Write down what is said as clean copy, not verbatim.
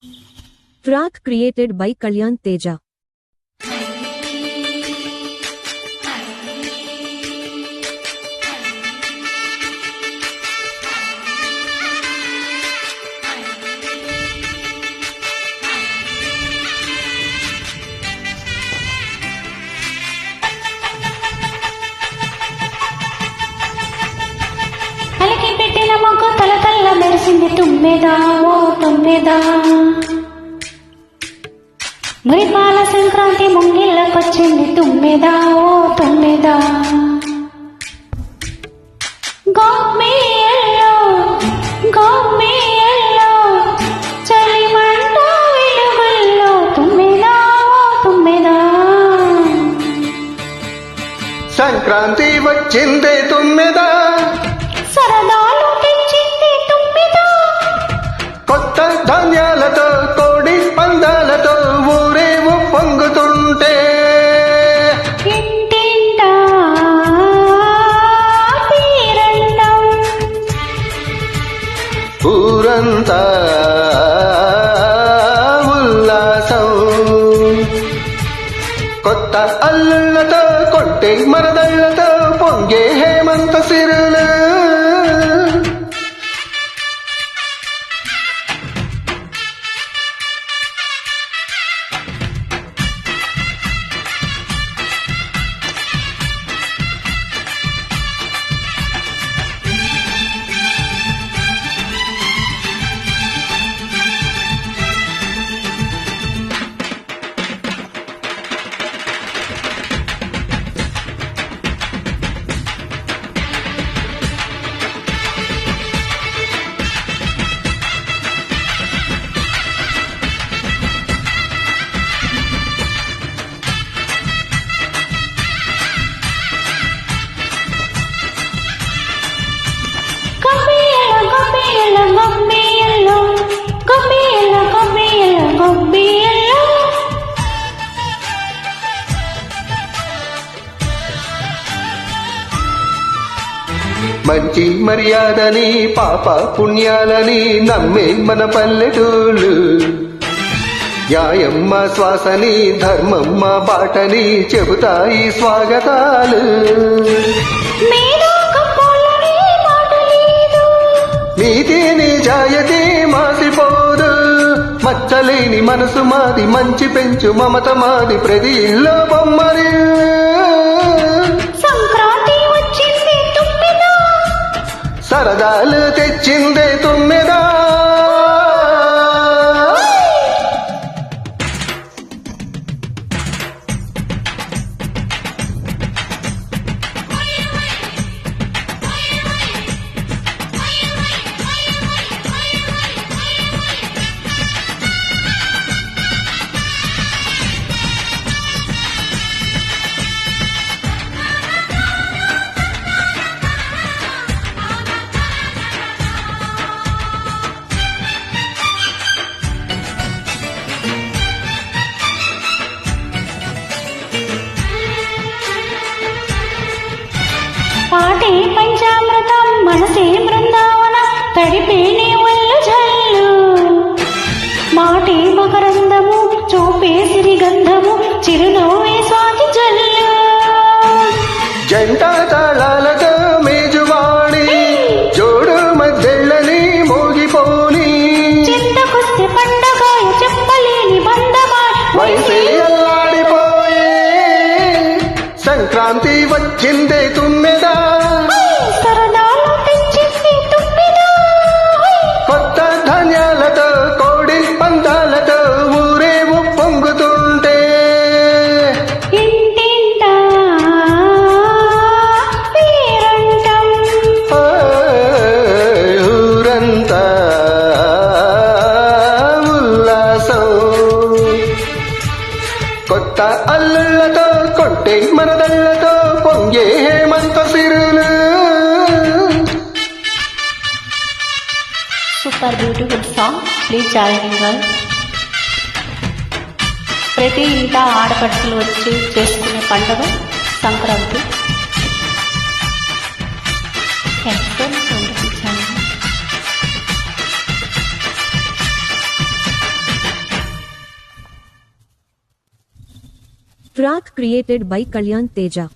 Track created by Kalyan Teja. అలకి పెట్టిన మొక్క తల తల్ల మెరిసింది తుమ్మెదా ఓ తుమ్మెదా. మురిపాల సంక్రాంతి ముంగిళ్ళకొచ్చింది తుమ్మెదా ఓ తుమ్మెదా. గోపియల్లో గోపియల్లో చలిమంట వెలుగుల్లో తుమ్మెదా ఓ తుమ్మెదా. సంక్రాంతి వచ్చిందే తుమ్మెదా, సరదాలు తెచ్చింది తుమ్మెదా. కొత్త ధాన్యాలతో కోడి పందాలతో ఊరేవు పొంగుతుంటే ఇంటింటా పీరండం ఊరంతా ఉల్లాసం. కొత్త అల్లుళ్ళతో కొట్టే మరదళ్ళతో పొంగే హేమంత సిరులు. మంచి మర్యాదని పాప పుణ్యాలని నమ్మే మన పల్లెటూళ్ళు. న్యాయమ్మ శ్వాసని ధర్మమ్మ బాటని చెబుతాయి స్వాగతాలు. నీతి నిజాయతీ మాసిపోదు, మచ్చలేని మనసు మాది, మంచి పెంచు మమత మాది, ప్రతి ఇల్లో బొమ్మరి. సరదాలు తెచ్చిందే తుమ్మెదా. పాటే పంచామృతం మనసే బృందావన తడిపేనే వల్లు జల్లు. మాటే మకరందము చూపే సిరిగంధము చిరునవ్వే స్వాతి జల్లు. జంట తాళాలతో మేజువాణి జోడు మధ్యళ్ళని మోగిపోని, చింతకొస్తే పండగాయ చెప్పలేని బంధమా వయసే అల్లాడిపోయే. సంక్రాంతి వచ్చిందే తుమ్మెదా, సరదాలు తెచ్చింది తుమ్మెదా. కొత్త ధాన్యాలతో కోడి పందాలతో ఊరేవు పొంగుతుంటే ఇంటింటా పీరంటం ఊరంతా ఉల్లాసం. కొత్త అల్లుళ్ళతో కొట్టే మరదళ్ళతో పొంగే హేమంత సిరులు. Super beautiful song. Please joining girl. ప్రతి ఇంట ఆడపడుచులు వచ్చి చేసుకునే పండుగ సంక్రాంతి. ఎంతో Track created by Kalyan Teja.